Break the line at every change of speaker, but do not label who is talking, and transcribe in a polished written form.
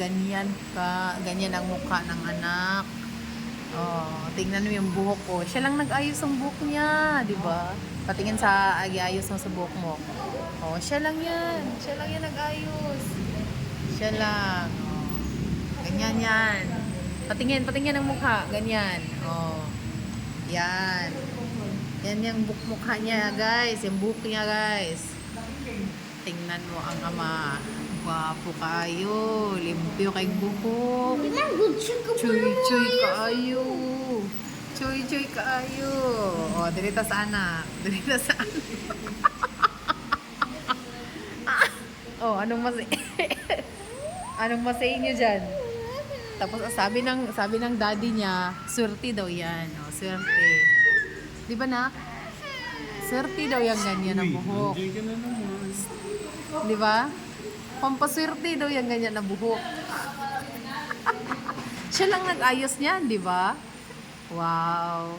ganyan ang mukha ng anak. Oh, tingnan mo yung buhok ko. Siya lang nag-ayos ng buhok niya, di ba? Patingin sa ayos mo sa buhok mo. Oh, siya lang yan. Siya lang yan nag-ayos. Siya lang. Oh. Ganyan yan. Patingin ang mukha. Ganyan. Oh. Yan. Yan yung mukha niya, guys. Yung buhok niya, guys. Tingnan mo ang ama. Gwapo kayo. Limpyo kay buhok. Chuy-chuy kaayo. Chuy-chuy kaayo. O, dirita sa anak. Dirita sa anak. Oh, anong anong masay niyo dyan? Tapos sabi ng daddy niya, swerte daw yan. O, swerte. Di ba na? Swerte daw yung ganyan ang buhok. Di ba? Pampaswerte daw yung ganyan na buhok. Siya lang nag-ayos niyan, di ba? Wow.